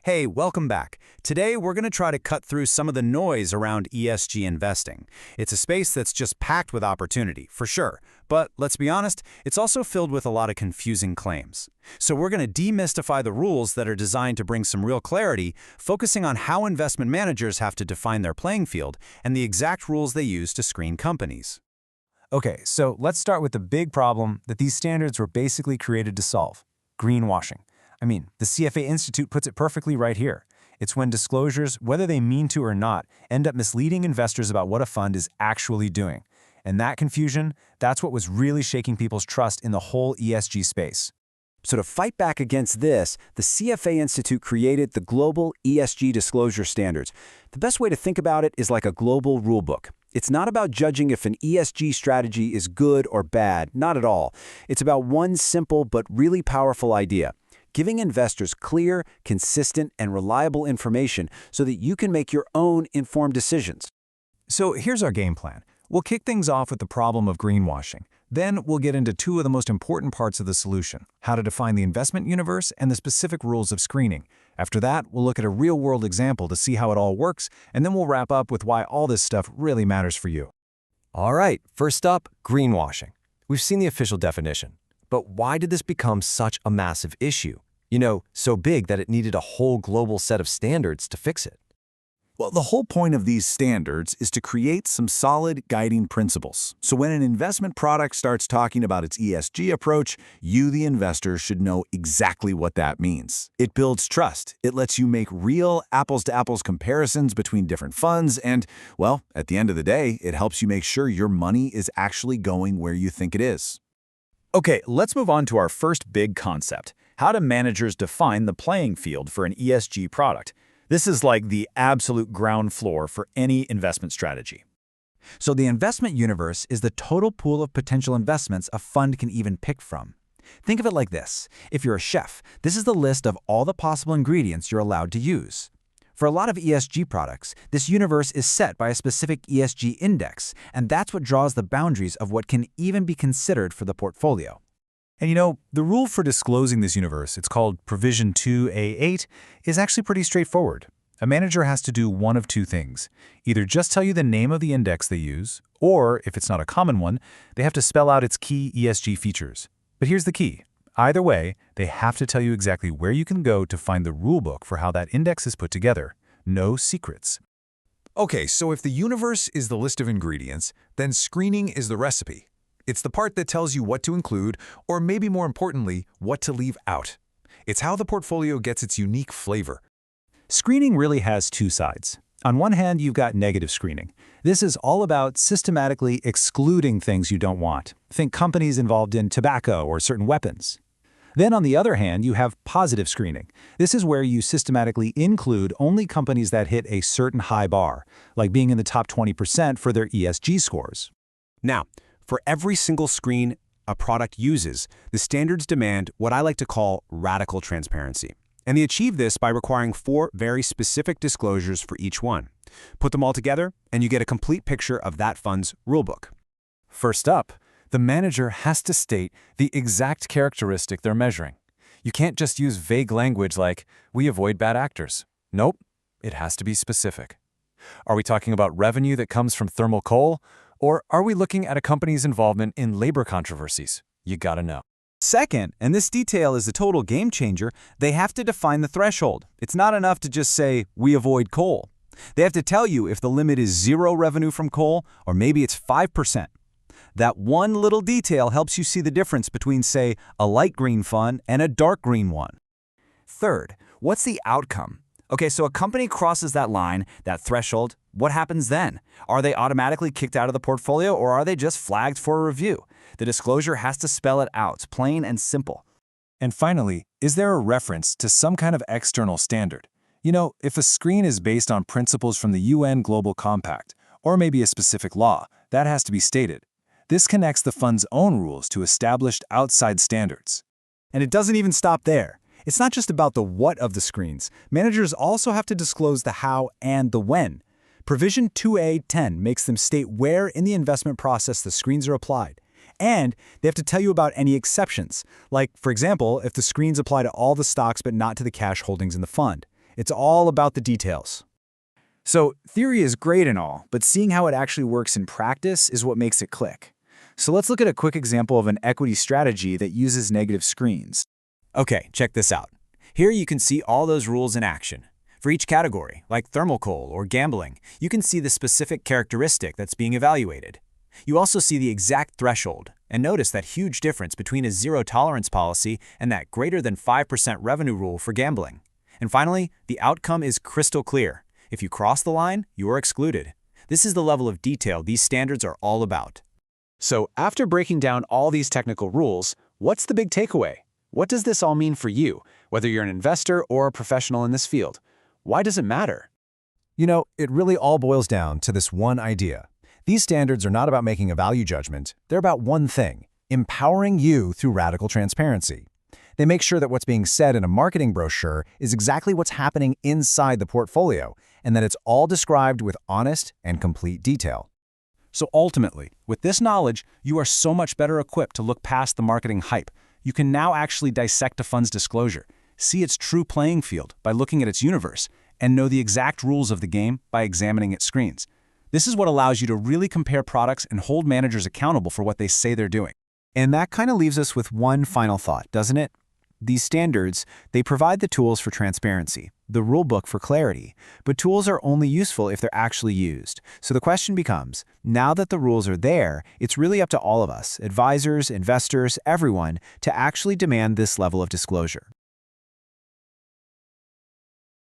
Hey, welcome back. Today, we're going to try to cut through some of the noise around ESG investing. It's a space that's just packed with opportunity, for sure. But let's be honest, it's also filled with a lot of confusing claims. So we're going to demystify the rules that are designed to bring some real clarity, focusing on how investment managers have to define their playing field and the exact rules they use to screen companies. Okay, so let's start with the big problem that these standards were basically created to solve: greenwashing. I mean, the CFA Institute puts it perfectly right here. It's when disclosures, whether they mean to or not, end up misleading investors about what a fund is actually doing. And that confusion, that's what was really shaking people's trust in the whole ESG space. So to fight back against this, the CFA Institute created the Global ESG Disclosure Standards. The best way to think about it is like a global rulebook. It's not about judging if an ESG strategy is good or bad, not at all. It's about one simple but really powerful idea: giving investors clear, consistent, and reliable information so that you can make your own informed decisions. So here's our game plan. We'll kick things off with the problem of greenwashing. Then we'll get into two of the most important parts of the solution: how to define the investment universe and the specific rules of screening. After that, we'll look at a real-world example to see how it all works, and then we'll wrap up with why all this stuff really matters for you. All right, first up, greenwashing. We've seen the official definition. But why did this become such a massive issue? So big that it needed a whole global set of standards to fix it. Well, the whole point of these standards is to create some solid guiding principles. So when an investment product starts talking about its ESG approach, you, the investor, should know exactly what that means. It builds trust. It lets you make real apples-to-apples comparisons between different funds, and, well, at the end of the day, it helps you make sure your money is actually going where you think it is. Okay, let's move on to our first big concept: how do managers define the playing field for an ESG product? This is like the absolute ground floor for any investment strategy. So the investment universe is the total pool of potential investments a fund can even pick from. Think of it like this: if you're a chef, this is the list of all the possible ingredients you're allowed to use. For a lot of ESG products, this universe is set by a specific ESG index, and that's what draws the boundaries of what can even be considered for the portfolio. And the rule for disclosing this universe, it's called Provision 2A8, is actually pretty straightforward. A manager has to do one of two things: either just tell you the name of the index they use, or, if it's not a common one, they have to spell out its key ESG features. But here's the key: either way, they have to tell you exactly where you can go to find the rulebook for how that index is put together. No secrets. Okay, so if the universe is the list of ingredients, then screening is the recipe. It's the part that tells you what to include, or maybe more importantly, what to leave out. It's how the portfolio gets its unique flavor. Screening really has two sides. On one hand, you've got negative screening. This is all about systematically excluding things you don't want. Think companies involved in tobacco or certain weapons. Then on the other hand, you have positive screening. This is where you systematically include only companies that hit a certain high bar, like being in the top 20% for their ESG scores. Now, for every single screen a product uses, the standards demand what I like to call radical transparency. And they achieve this by requiring 4 very specific disclosures for each one. Put them all together, and you get a complete picture of that fund's rulebook. First up, the manager has to state the exact characteristic they're measuring. You can't just use vague language like, "we avoid bad actors." Nope, it has to be specific. Are we talking about revenue that comes from thermal coal? Or are we looking at a company's involvement in labor controversies? You gotta know. Second, and this detail is a total game changer, they have to define the threshold. It's not enough to just say, "we avoid coal." They have to tell you if the limit is 0 revenue from coal, or maybe it's 5%. That one little detail helps you see the difference between, say, a light green fund and a dark green one. Third, what's the outcome? Okay, so a company crosses that line, that threshold. What happens then? Are they automatically kicked out of the portfolio, or are they just flagged for a review? The disclosure has to spell it out, plain and simple. And finally, is there a reference to some kind of external standard? If a screen is based on principles from the UN Global Compact, or maybe a specific law, that has to be stated. This connects the fund's own rules to established outside standards. And it doesn't even stop there. It's not just about the what of the screens. Managers also have to disclose the how and the when. Provision 2A10 makes them state where in the investment process the screens are applied. And they have to tell you about any exceptions, like, for example, if the screens apply to all the stocks but not to the cash holdings in the fund. It's all about the details. So theory is great and all, but seeing how it actually works in practice is what makes it click. So let's look at a quick example of an equity strategy that uses negative screens. Okay, check this out. Here you can see all those rules in action. For each category, like thermal coal or gambling, you can see the specific characteristic that's being evaluated. You also see the exact threshold, and notice that huge difference between a zero-tolerance policy and that greater than 5% revenue rule for gambling. And finally, the outcome is crystal clear. If you cross the line, you are excluded. This is the level of detail these standards are all about. So after breaking down all these technical rules, what's the big takeaway? What does this all mean for you, whether you're an investor or a professional in this field? Why does it matter? You know, it really all boils down to this one idea. These standards are not about making a value judgment. They're about one thing: empowering you through radical transparency. They make sure that what's being said in a marketing brochure is exactly what's happening inside the portfolio, and that it's all described with honest and complete detail. So ultimately, with this knowledge, you are so much better equipped to look past the marketing hype. You can now actually dissect a fund's disclosure, see its true playing field by looking at its universe, and know the exact rules of the game by examining its screens. This is what allows you to really compare products and hold managers accountable for what they say they're doing. And that kind of leaves us with one final thought, doesn't it? These standards, they provide the tools for transparency, the rulebook for clarity, but tools are only useful if they're actually used. So the question becomes, now that the rules are there, it's really up to all of us, advisors, investors, everyone, to actually demand this level of disclosure.